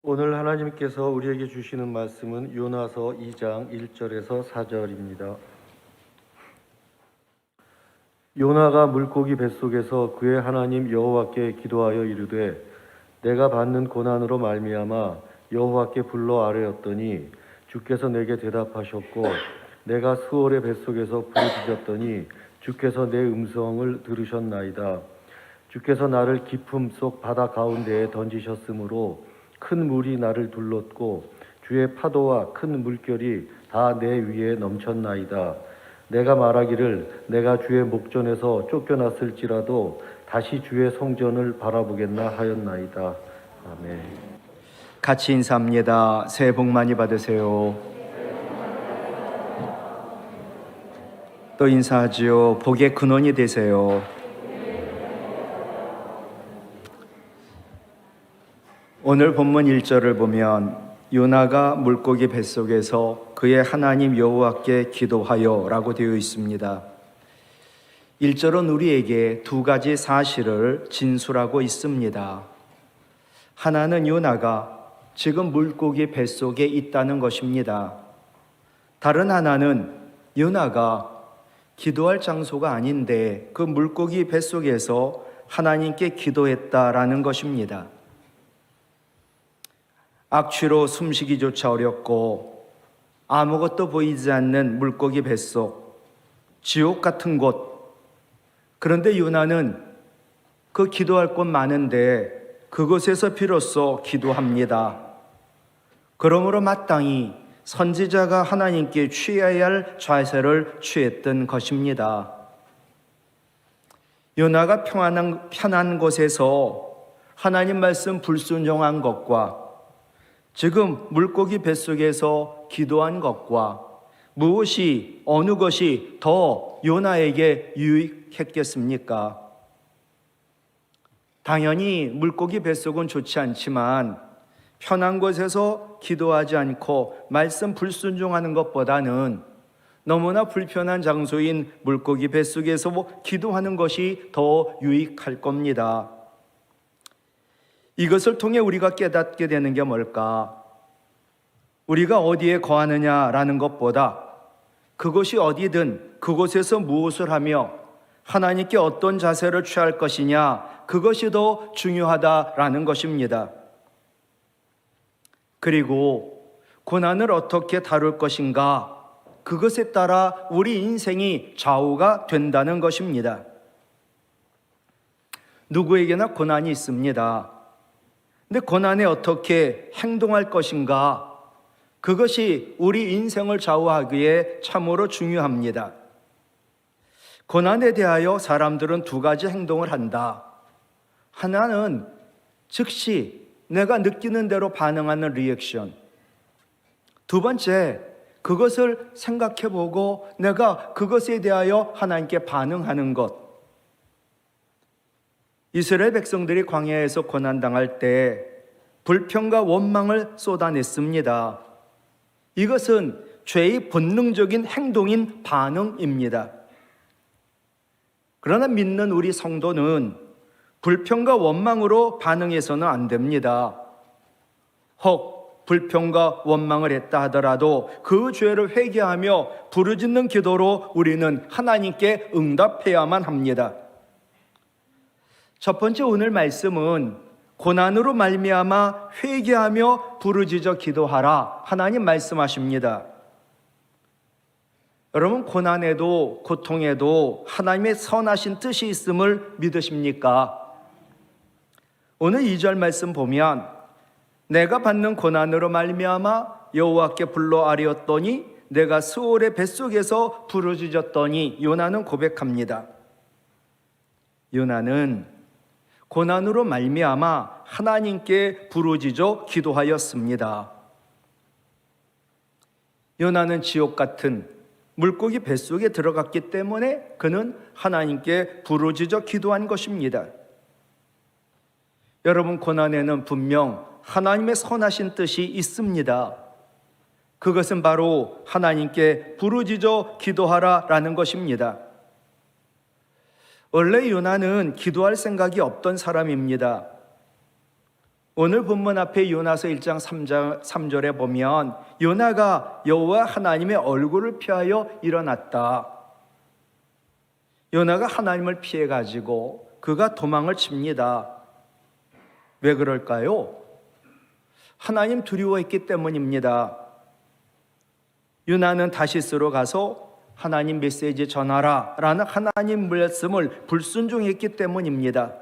오늘 하나님께서 우리에게 주시는 말씀은 요나서 2장 1절에서 4절입니다. 요나가 물고기 뱃속에서 그의 하나님 여호와께 기도하여 이르되 내가 받는 고난으로 말미암아 여호와께 불러 아뢰었더니 주께서 내게 대답하셨고 내가 스올의 뱃속에서 부르짖었더니 주께서 내 음성을 들으셨나이다. 주께서 나를 깊음 속 바다 가운데에 던지셨으므로 큰 물이 나를 둘렀고 주의 파도와 큰 물결이 다 내 위에 넘쳤나이다. 내가 말하기를 내가 주의 목전에서 쫓겨났을지라도 다시 주의 성전을 바라보겠나 하였나이다. 아멘. 같이 인사합니다. 새해 복 많이 받으세요. 또 인사하지요. 복의 근원이 되세요. 오늘 본문 1절을 보면 요나가 물고기 뱃속에서 그의 하나님 여호와께 기도하여 라고 되어 있습니다. 1절은 우리에게 두 가지 사실을 진술하고 있습니다. 하나는 요나가 지금 물고기 뱃속에 있다는 것입니다. 다른 하나는 요나가 기도할 장소가 아닌데 그 물고기 뱃속에서 하나님께 기도했다라는 것입니다. 악취로 숨쉬기조차 어렵고 아무것도 보이지 않는 물고기 뱃속, 지옥 같은 곳. 그런데 요나는 그 기도할 곳 많은데 그곳에서 비로소 기도합니다. 그러므로 마땅히 선지자가 하나님께 취해야 할 자세를 취했던 것입니다. 요나가 편한 곳에서 하나님 말씀 불순종한 것과 지금 물고기 뱃속에서 기도한 것과 무엇이 어느 것이 더 요나에게 유익했겠습니까? 당연히 물고기 뱃속은 좋지 않지만 편한 곳에서 기도하지 않고 말씀 불순종하는 것보다는 너무나 불편한 장소인 물고기 뱃속에서 기도하는 것이 더 유익할 겁니다. 이것을 통해 우리가 깨닫게 되는 게 뭘까? 우리가 어디에 거하느냐라는 것보다 그것이 어디든 그곳에서 무엇을 하며 하나님께 어떤 자세를 취할 것이냐, 그것이 더 중요하다라는 것입니다. 그리고 고난을 어떻게 다룰 것인가, 그것에 따라 우리 인생이 좌우가 된다는 것입니다. 누구에게나 고난이 있습니다. 근데 고난에 어떻게 행동할 것인가, 그것이 우리 인생을 좌우하기에 참으로 중요합니다. 고난에 대하여 사람들은 두 가지 행동을 한다. 하나는 즉시 내가 느끼는 대로 반응하는 리액션. 두 번째, 그것을 생각해보고 내가 그것에 대하여 하나님께 반응하는 것. 이스라엘 백성들이 광야에서 고난당할 때 불평과 원망을 쏟아냈습니다. 이것은 죄의 본능적인 행동인 반응입니다. 그러나 믿는 우리 성도는 불평과 원망으로 반응해서는 안 됩니다. 혹 불평과 원망을 했다 하더라도 그 죄를 회개하며 부르짖는 기도로 우리는 하나님께 응답해야만 합니다. 첫 번째 오늘 말씀은 고난으로 말미암아 회개하며 부르짖어 기도하라, 하나님 말씀하십니다. 여러분, 고난에도 고통에도 하나님의 선하신 뜻이 있음을 믿으십니까? 오늘 2절 말씀 보면 내가 받는 고난으로 말미암아 여호와께 불러 아뢰었더니 내가 스올의 뱃속에서 부르짖었더니, 요나는 고백합니다. 요나는 고난으로 말미암아 하나님께 부르짖어 기도하였습니다. 요나는 지옥 같은 물고기 뱃속에 들어갔기 때문에 그는 하나님께 부르짖어 기도한 것입니다. 여러분, 고난에는 분명 하나님의 선하신 뜻이 있습니다. 그것은 바로 하나님께 부르짖어 기도하라라는 것입니다. 원래 요나는 기도할 생각이 없던 사람입니다. 오늘 본문 앞에 요나서 1장 3절에 보면 요나가 여호와 하나님의 얼굴을 피하여 일어났다. 요나가 하나님을 피해 가지고 그가 도망을 칩니다. 왜 그럴까요? 하나님 두려워했기 때문입니다. 요나는 다시스로 가서 하나님 메시지 전하라 라는 하나님 말씀을 불순종했기 때문입니다.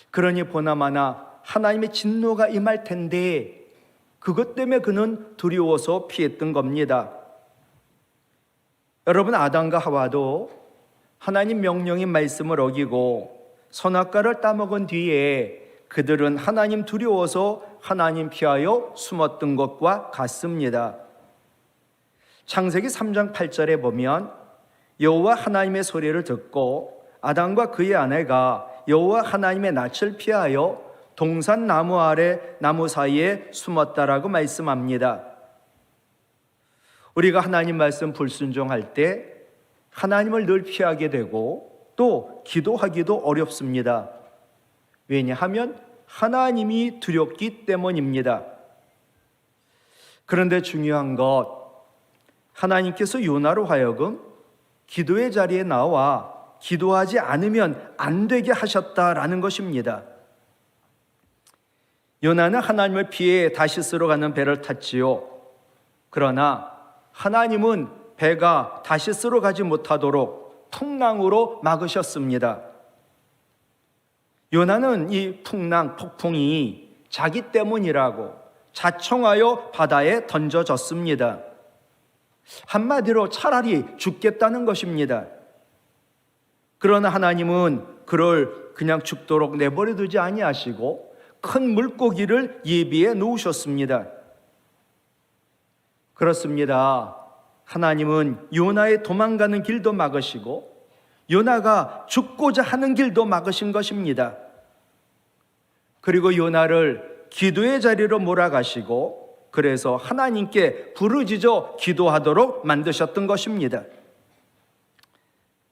그러니 보나마나 하나님의 진노가 임할 텐데 그것 때문에 그는 두려워서 피했던 겁니다. 여러분, 아담과 하와도 하나님 명령인 말씀을 어기고 선악과를 따먹은 뒤에 그들은 하나님 두려워서 하나님 피하여 숨었던 것과 같습니다. 창세기 3장 8절에 보면 여호와 하나님의 소리를 듣고 아담과 그의 아내가 여호와 하나님의 낯을 피하여 동산 나무 아래 나무 사이에 숨었다라고 말씀합니다. 우리가 하나님 말씀 불순종할 때 하나님을 늘 피하게 되고 또 기도하기도 어렵습니다. 왜냐하면 하나님이 두렵기 때문입니다. 그런데 중요한 것, 하나님께서 요나로 하여금 기도의 자리에 나와 기도하지 않으면 안 되게 하셨다라는 것입니다. 요나는 하나님을 피해 다시스로 가는 배를 탔지요. 그러나 하나님은 배가 다시스로 가지 못하도록 풍랑으로 막으셨습니다. 요나는 이 풍랑, 폭풍이 자기 때문이라고 자청하여 바다에 던져졌습니다. 한마디로 차라리 죽겠다는 것입니다. 그러나 하나님은 그를 그냥 죽도록 내버려 두지 아니하시고 큰 물고기를 예비해 놓으셨습니다. 그렇습니다. 하나님은 요나의 도망가는 길도 막으시고 요나가 죽고자 하는 길도 막으신 것입니다. 그리고 요나를 기도의 자리로 몰아가시고 그래서 하나님께 부르짖어 기도하도록 만드셨던 것입니다.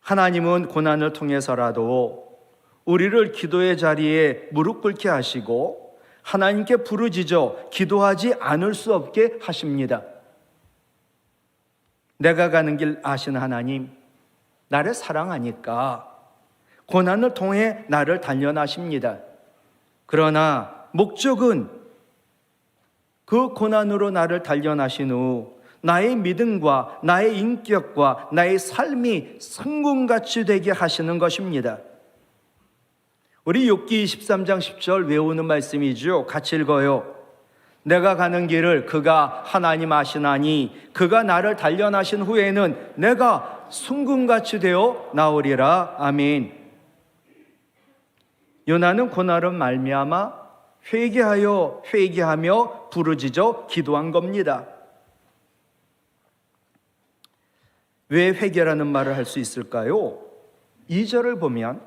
하나님은 고난을 통해서라도 우리를 기도의 자리에 무릎 꿇게 하시고 하나님께 부르짖어 기도하지 않을 수 없게 하십니다. 내가 가는 길 아시는 하나님, 나를 사랑하니까 고난을 통해 나를 단련하십니다. 그러나 목적은 그 고난으로 나를 단련하신 후 나의 믿음과 나의 인격과 나의 삶이 성군같이 되게 하시는 것입니다. 우리 욥기 23장 10절 외우는 말씀이죠. 같이 읽어요. 내가 가는 길을 그가 하나님 아시나니 그가 나를 단련하신 후에는 내가 순금같이 되어 나오리라. 아멘. 요나는 고난을 말미암아 회개하며 부르짖어 기도한 겁니다. 왜 회개라는 말을 할 수 있을까요? 2절을 보면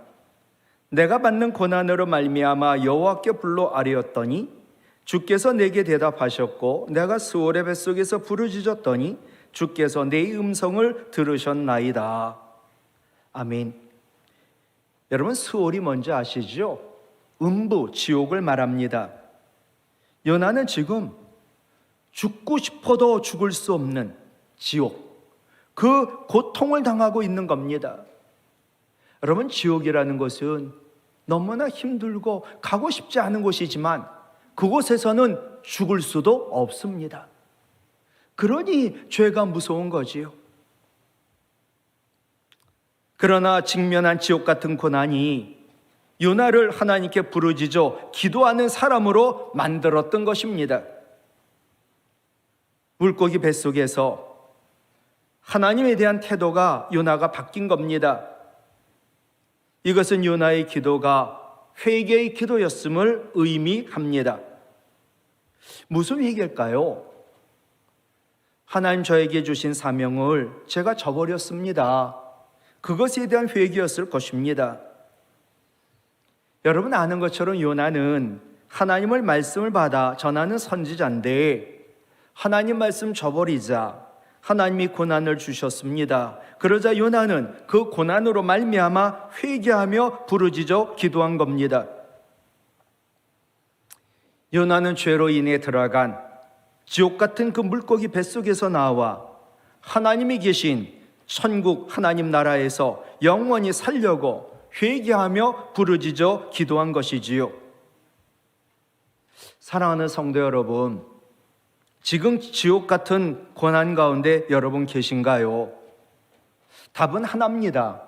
내가 받는 고난으로 말미암아 여호와께 불러 아뢰었더니 주께서 내게 대답하셨고 내가 스올의 뱃속에서 부르짖었더니 주께서 내 음성을 들으셨나이다. 아멘. 여러분, 스올이 뭔지 아시죠? 음부, 지옥을 말합니다. 요나는 지금 죽고 싶어도 죽을 수 없는 지옥, 그 고통을 당하고 있는 겁니다. 여러분, 지옥이라는 것은 너무나 힘들고 가고 싶지 않은 곳이지만 그곳에서는 죽을 수도 없습니다. 그러니 죄가 무서운 거지요. 그러나 직면한 지옥 같은 고난이 요나를 하나님께 부르짖어 기도하는 사람으로 만들었던 것입니다. 물고기 뱃속에서 하나님에 대한 태도가 요나가 바뀐 겁니다. 이것은 요나의 기도가 회개의 기도였음을 의미합니다. 무슨 회개일까요? 하나님 저에게 주신 사명을 제가 저버렸습니다. 그것에 대한 회개였을 것입니다. 여러분 아는 것처럼 요나는 하나님의 말씀을 받아 전하는 선지자인데 하나님 말씀 저버리자 하나님이 고난을 주셨습니다. 그러자 요나는 그 고난으로 말미암아 회개하며 부르짖어 기도한 겁니다. 요나는 죄로 인해 들어간 지옥 같은 그 물고기 뱃속에서 나와 하나님이 계신 천국 하나님 나라에서 영원히 살려고 회개하며 부르짖어 기도한 것이지요. 사랑하는 성도 여러분, 지금 지옥 같은 고난 가운데 여러분 계신가요? 답은 하나입니다.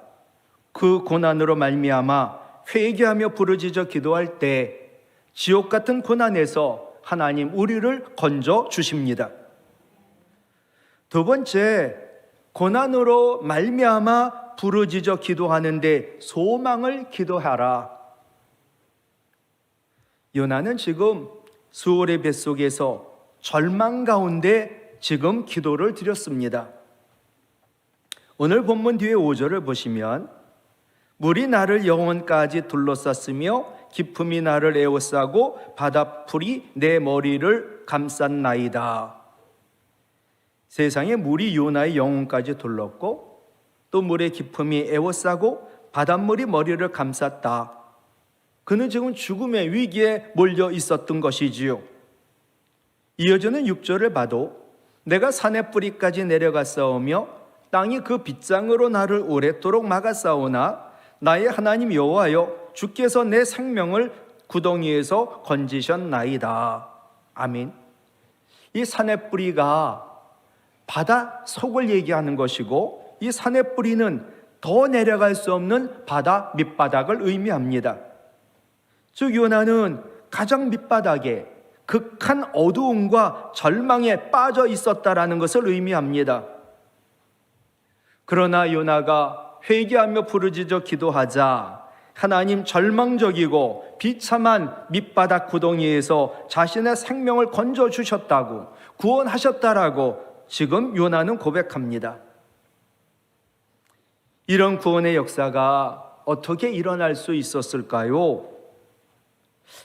그 고난으로 말미암아 회개하며 부르짖어 기도할 때 지옥 같은 고난에서 하나님 우리를 건져 주십니다. 두 번째, 고난으로 말미암아 부르짖어 기도하는데 소망을 기도하라. 요나는 지금 수월의 뱃속에서 절망 가운데 지금 기도를 드렸습니다. 오늘 본문 뒤에 5절을 보시면 물이 나를 영혼까지 둘러쌌으며 깊음이 나를 에워싸고 바다풀이 내 머리를 감쌌나이다. 세상에 물이 요나의 영혼까지 둘렀고 또 물의 깊음이 에워싸고 바닷물이 머리를 감쌌다. 그는 지금 죽음의 위기에 몰려 있었던 것이지요. 이어지는 6절을 봐도 내가 산의 뿌리까지 내려갔사오며 땅이 그 빗장으로 나를 오랫도록 막았사오나 나의 하나님 여호와여 주께서 내 생명을 구덩이에서 건지셨나이다. 아멘. 이 산의 뿌리가 바다 속을 얘기하는 것이고 이 산의 뿌리는 더 내려갈 수 없는 바다 밑바닥을 의미합니다. 즉 요나는 가장 밑바닥에 극한 어두움과 절망에 빠져 있었다라는 것을 의미합니다. 그러나 요나가 회개하며 부르짖어 기도하자 하나님 절망적이고 비참한 밑바닥 구덩이에서 자신의 생명을 건져주셨다고 구원하셨다라고 지금 요나는 고백합니다. 이런 구원의 역사가 어떻게 일어날 수 있었을까요?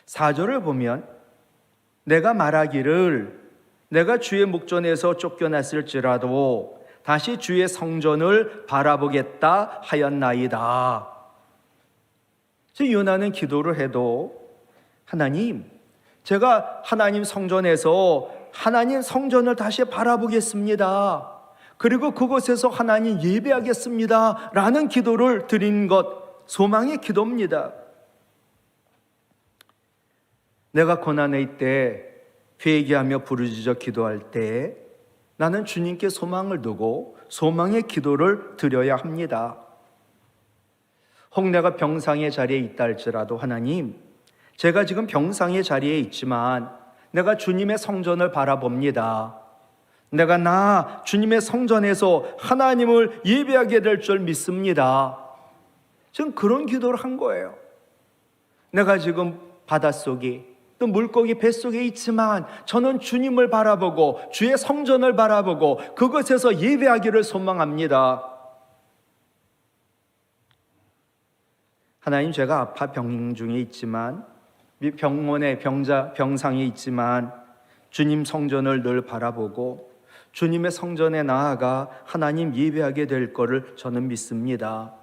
4절을 보면 내가 말하기를 내가 주의 목전에서 쫓겨났을지라도 다시 주의 성전을 바라보겠다 하였나이다. 즉 요나는 기도를 해도 하나님, 제가 하나님 성전에서 하나님 성전을 다시 바라보겠습니다. 그리고 그곳에서 하나님 예배하겠습니다. 라는 기도를 드린 것, 소망의 기도입니다. 내가 고난에 있때 회개하며 부르짖어 기도할 때 나는 주님께 소망을 두고 소망의 기도를 드려야 합니다. 혹 내가 병상의 자리에 있다 할지라도 하나님, 제가 지금 병상의 자리에 있지만 내가 주님의 성전을 바라봅니다. 내가 주님의 성전에서 하나님을 예배하게 될 줄 믿습니다. 지금 그런 기도를 한 거예요. 내가 지금 바닷속에 또 물고기 뱃속에 있지만 저는 주님을 바라보고 주의 성전을 바라보고 그것에서 예배하기를 소망합니다. 하나님, 제가 아파 병 중에 있지만 병원에 병상에 있지만 주님 성전을 늘 바라보고 주님의 성전에 나아가 하나님 예배하게 될 거를 저는 믿습니다.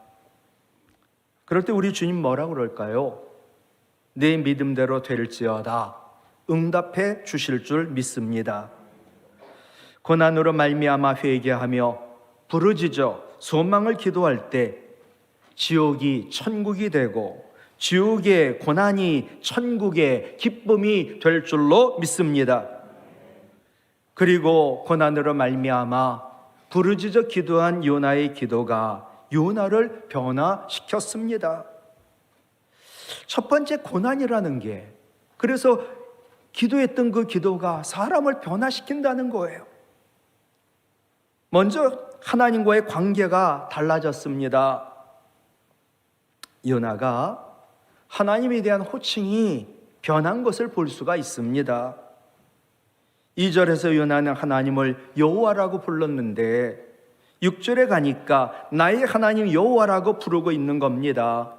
그럴 때 우리 주님 뭐라고 그럴까요? 내 믿음대로 될지어다 응답해 주실 줄 믿습니다. 고난으로 말미암아 회개하며 부르짖어 소망을 기도할 때 지옥이 천국이 되고 지옥의 고난이 천국의 기쁨이 될 줄로 믿습니다. 그리고 고난으로 말미암아 부르짖어 기도한 요나의 기도가 요나를 변화시켰습니다. 첫 번째, 고난이라는 게, 그래서 기도했던 그 기도가 사람을 변화시킨다는 거예요. 먼저 하나님과의 관계가 달라졌습니다. 요나가 하나님에 대한 호칭이 변한 것을 볼 수가 있습니다. 2절에서 요나는 하나님을 여호와라고 불렀는데 6절에 가니까 나의 하나님 여호와라고 부르고 있는 겁니다.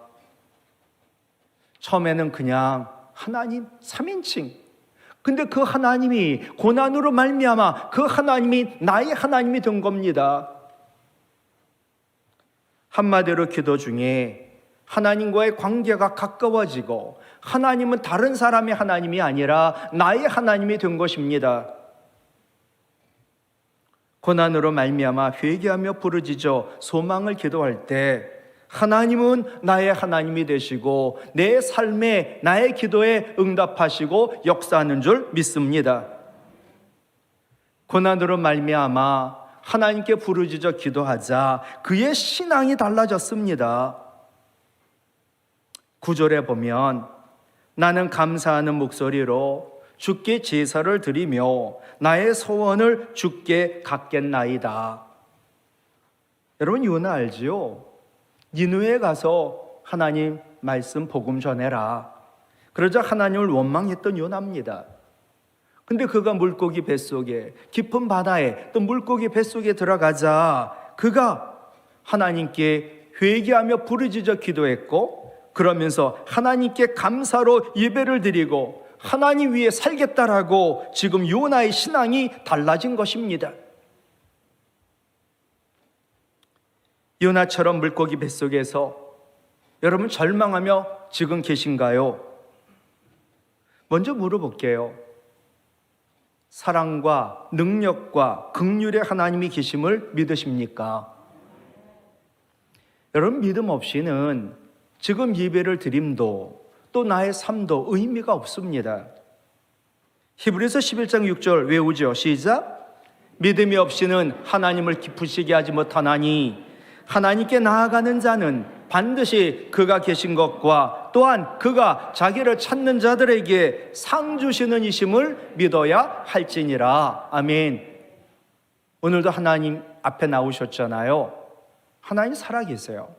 처음에는 그냥 하나님 3인칭, 근데 그 하나님이 고난으로 말미암아 그 하나님이 나의 하나님이 된 겁니다. 한마디로 기도 중에 하나님과의 관계가 가까워지고 하나님은 다른 사람의 하나님이 아니라 나의 하나님이 된 것입니다. 고난으로 말미암아 회개하며 부르짖어 소망을 기도할 때 하나님은 나의 하나님이 되시고 내 삶에 나의 기도에 응답하시고 역사하는 줄 믿습니다. 고난으로 말미암아 하나님께 부르짖어 기도하자 그의 신앙이 달라졌습니다. 9절에 보면 나는 감사하는 목소리로 주께 제사를 드리며 나의 소원을 주께 갖겠나이다. 여러분 요나 알지요? 니느웨에 가서 하나님 말씀 복음 전해라. 그러자 하나님을 원망했던 요나입니다. 근데 그가 물고기 뱃속에 깊은 바다에 또 물고기 뱃속에 들어가자 그가 하나님께 회개하며 부르짖어 기도했고 그러면서 하나님께 감사로 예배를 드리고 하나님 위에 살겠다라고 지금 요나의 신앙이 달라진 것입니다. 요나처럼 물고기 뱃속에서 여러분 절망하며 지금 계신가요? 먼저 물어볼게요. 사랑과 능력과 긍휼의 하나님이 계심을 믿으십니까? 여러분 믿음 없이는 지금 예배를 드림도 또 나의 삶도 의미가 없습니다. 히브리서 11장 6절 외우죠. 시작. 믿음이 없이는 하나님을 기쁘시게 하지 못하나니 하나님께 나아가는 자는 반드시 그가 계신 것과 또한 그가 자기를 찾는 자들에게 상 주시는 이심을 믿어야 할지니라. 아멘. 오늘도 하나님 앞에 나오셨잖아요. 하나님 살아계세요.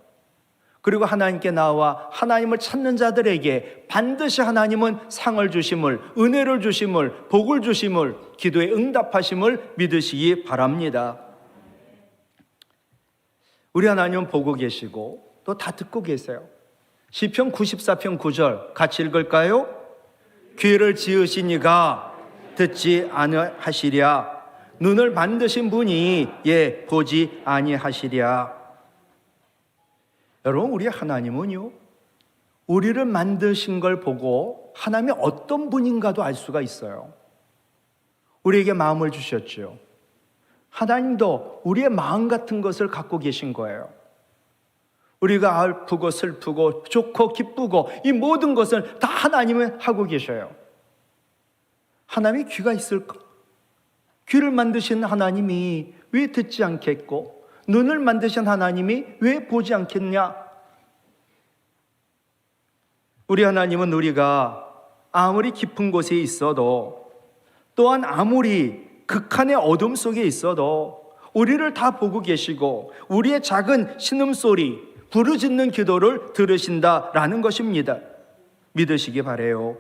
그리고 하나님께 나와 하나님을 찾는 자들에게 반드시 하나님은 상을 주심을, 은혜를 주심을, 복을 주심을, 기도에 응답하심을 믿으시기 바랍니다. 우리 하나님은 보고 계시고 또 다 듣고 계세요. 시편 94편 9절 같이 읽을까요? 귀를 지으시니가 듣지 아니하시랴. 눈을 만드신 분이 보지 아니하시랴. 여러분 우리 하나님은요 우리를 만드신 걸 보고 하나님이 어떤 분인가도 알 수가 있어요. 우리에게 마음을 주셨죠. 하나님도 우리의 마음 같은 것을 갖고 계신 거예요. 우리가 아프고 슬프고 좋고 기쁘고 이 모든 것을 다 하나님은 하고 계셔요. 하나님이 귀가 있을까? 귀를 만드신 하나님이 왜 듣지 않겠고 눈을 만드신 하나님이 왜 보지 않겠냐? 우리 하나님은 우리가 아무리 깊은 곳에 있어도 또한 아무리 극한의 어둠 속에 있어도 우리를 다 보고 계시고 우리의 작은 신음소리 부르짖는 기도를 들으신다라는 것입니다. 믿으시기 바라요.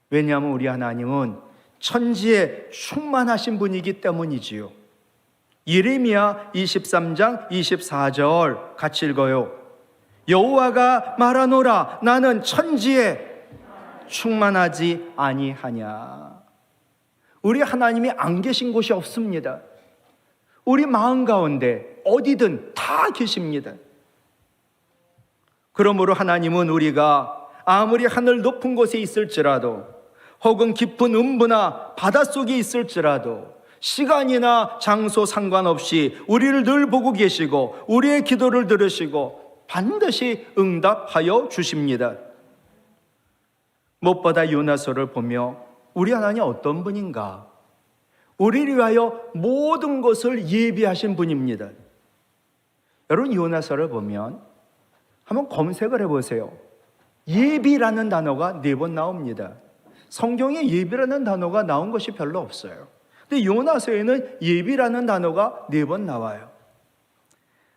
왜냐하면 우리 하나님은 천지에 충만하신 분이기 때문이지요. 예레미야 23장 24절 같이 읽어요. 여호와가 말하노라 나는 천지에 충만하지 아니하냐. 우리 하나님이 안 계신 곳이 없습니다. 우리 마음 가운데 어디든 다 계십니다. 그러므로 하나님은 우리가 아무리 하늘 높은 곳에 있을지라도 혹은 깊은 음부나 바닷속에 있을지라도 시간이나 장소 상관없이 우리를 늘 보고 계시고 우리의 기도를 들으시고 반드시 응답하여 주십니다. 무엇보다 요나서를 보며 우리 하나님 어떤 분인가? 우리를 위하여 모든 것을 예비하신 분입니다. 여러분 요나서를 보면 한번 검색을 해보세요. 예비라는 단어가 4번 나옵니다. 성경에 예비라는 단어가 나온 것이 별로 없어요. 근데 요나서에는 예비라는 단어가 4번 나와요.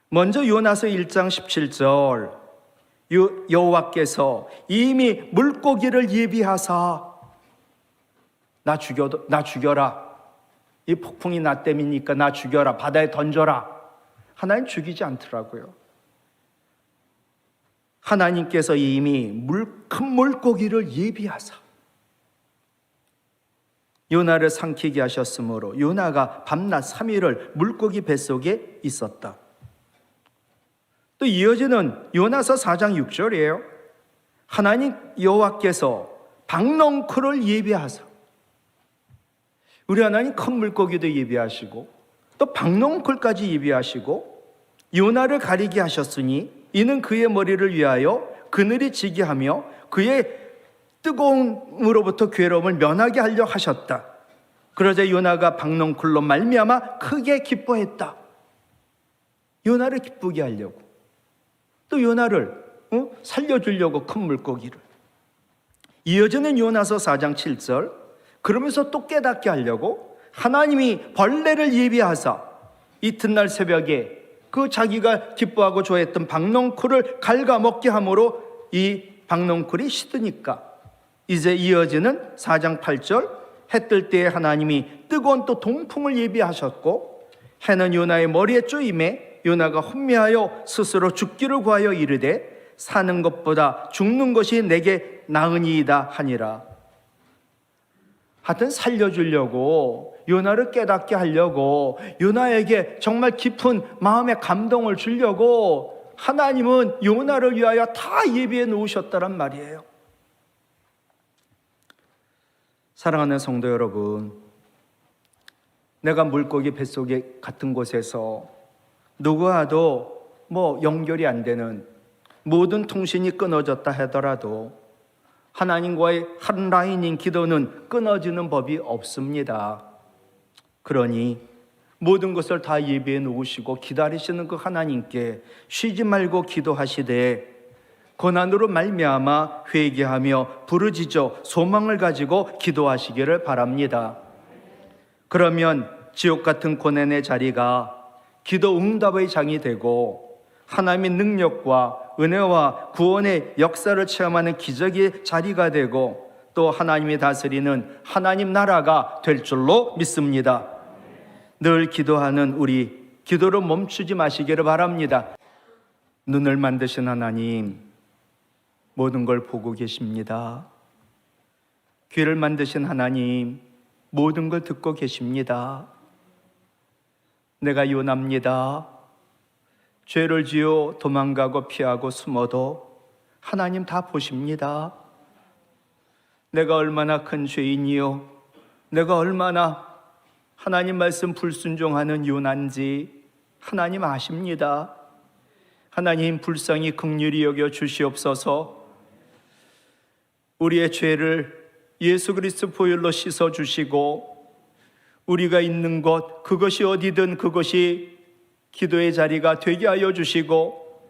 먼저 요나서 1장 17절 여호와께서 이미 물고기를 예비하사 나 죽여라. 이 폭풍이 나 때문이니까 나 죽여라. 바다에 던져라. 하나님 죽이지 않더라고요. 하나님께서 이미 큰 물고기를 예비하사 요나를 삼키게 하셨으므로 요나가 밤낮 3일을 물고기 뱃속에 있었다. 또 이어지는 요나서 4장 6절이에요. 하나님 여호와께서 박넝쿨을 예비하사, 우리 하나님 큰 물고기도 예비하시고 또 박넝쿨까지 예비하시고 요나를 가리게 하셨으니 이는 그의 머리를 위하여 그늘이 지게 하며 그의 뜨거움으로부터 괴로움을 면하게 하려 하셨다. 그러자 요나가 박넝쿨로 말미암아 크게 기뻐했다. 요나를 기쁘게 하려고, 또 요나를 살려주려고 큰 물고기를. 이어지는 요나서 4장 7절, 그러면서 또 깨닫게 하려고 하나님이 벌레를 예비하사 이튿날 새벽에 그 자기가 기뻐하고 좋아했던 박넝쿨을 갉아먹게 함으로 이 박넝쿨이 시드니까 이제 이어지는 4장 8절, 해 뜰 때에 하나님이 뜨거운 또 동풍을 예비하셨고 해는 요나의 머리에 쪼임에 요나가 혼미하여 스스로 죽기를 구하여 이르되 사는 것보다 죽는 것이 내게 나으니이다 하니라. 하여튼 살려주려고, 요나를 깨닫게 하려고, 요나에게 정말 깊은 마음의 감동을 주려고 하나님은 요나를 위하여 다 예비해 놓으셨다란 말이에요. 사랑하는 성도 여러분, 내가 물고기 뱃속에 같은 곳에서 누구와도 연결이 안 되는, 모든 통신이 끊어졌다 하더라도 하나님과의 한 라인인 기도는 끊어지는 법이 없습니다. 그러니 모든 것을 다 예비해 놓으시고 기다리시는 그 하나님께 쉬지 말고 기도하시되 고난으로 말미암아 회개하며 부르짖어 소망을 가지고 기도하시기를 바랍니다. 그러면 지옥 같은 고난의 자리가 기도 응답의 장이 되고 하나님의 능력과 은혜와 구원의 역사를 체험하는 기적의 자리가 되고 또 하나님이 다스리는 하나님 나라가 될 줄로 믿습니다. 늘 기도하는 우리, 기도를 멈추지 마시기를 바랍니다. 눈을 만드신 하나님, 모든 걸 보고 계십니다. 귀를 만드신 하나님, 모든 걸 듣고 계십니다. 내가 요나입니다. 죄를 지어 도망가고 피하고 숨어도 하나님 다 보십니다. 내가 얼마나 큰 죄인이요, 내가 얼마나 하나님 말씀 불순종하는 요나인지 하나님 아십니다. 하나님 불쌍히 긍휼히 여겨 주시옵소서. 우리의 죄를 예수 그리스도 보혈로 씻어 주시고 우리가 있는 곳, 그것이 어디든 그것이 기도의 자리가 되게 하여 주시고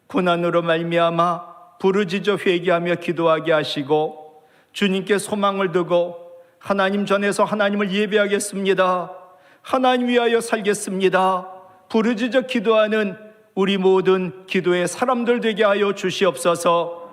고난으로 말미암아 부르짖어 회개하며 기도하게 하시고 주님께 소망을 두고 하나님 전에서 하나님을 예배하겠습니다. 하나님 위하여 살겠습니다. 부르짖어 기도하는 우리 모든 기도의 사람들 되게 하여 주시옵소서.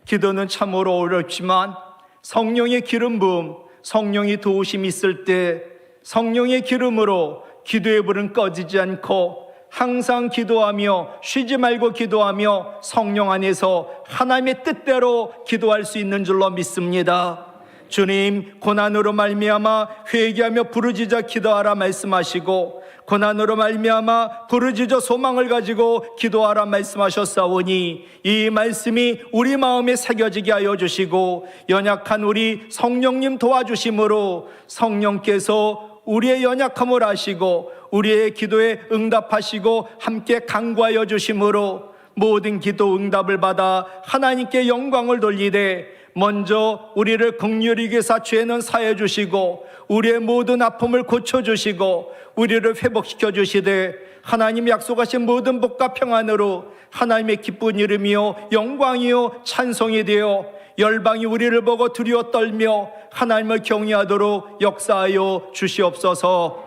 기도는 참으로 어렵지만 성령의 기름 부음, 성령이 도우심이 있을 때 성령의 기름으로 기도의 불은 꺼지지 않고 항상 기도하며 쉬지 말고 기도하며 성령 안에서 하나님의 뜻대로 기도할 수 있는 줄로 믿습니다. 주님, 고난으로 말미암아 회개하며 부르짖어 기도하라 말씀하시고 고난으로 말미암아 부르짖어 소망을 가지고 기도하라 말씀하셨사오니 이 말씀이 우리 마음에 새겨지게 하여 주시고 연약한 우리 성령님 도와주심으로 성령께서 우리의 연약함을 아시고 우리의 기도에 응답하시고 함께 간구하여 주심으로 모든 기도 응답을 받아 하나님께 영광을 돌리되 먼저 우리를 긍휼히 여기사 죄는 사해 주시고 우리의 모든 아픔을 고쳐주시고 우리를 회복시켜 주시되 하나님 약속하신 모든 복과 평안으로 하나님의 기쁜 이름이요 영광이요 찬송이 되어 열방이 우리를 보고 두려워 떨며 하나님을 경외하도록 역사하여 주시옵소서.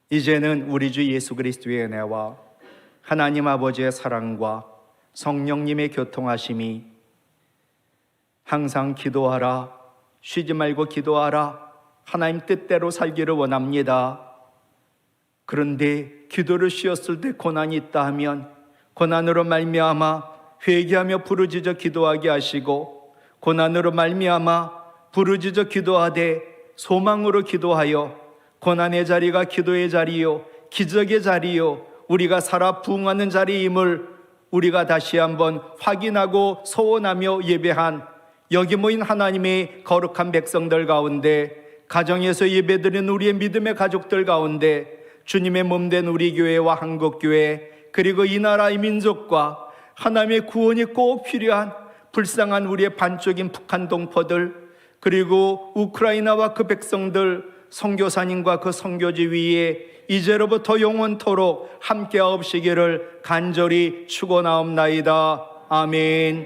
이제는 우리 주 예수 그리스도의 은혜와 하나님 아버지의 사랑과 성령님의 교통하심이 항상 기도하라, 쉬지 말고 기도하라, 하나님 뜻대로 살기를 원합니다. 그런데 기도를 쉬었을 때 고난이 있다 하면 고난으로 말미암아 회개하며 부르짖어 기도하게 하시고 고난으로 말미암아 부르짖어 기도하되 소망으로 기도하여 고난의 자리가 기도의 자리요 기적의 자리요 우리가 살아 부흥하는 자리임을 우리가 다시 한번 확인하고 소원하며 예배한 여기 모인 하나님의 거룩한 백성들 가운데, 가정에서 예배드린 우리의 믿음의 가족들 가운데 주님의 몸된 우리 교회와 한국교회, 그리고 이 나라의 민족과 하나님의 구원이 꼭 필요한 불쌍한 우리의 반쪽인 북한 동포들, 그리고 우크라이나와 그 백성들, 선교사님과 그 선교지 위에 이제로부터 영원토록 함께하옵시기를 간절히 축원하옵나이다. 아멘.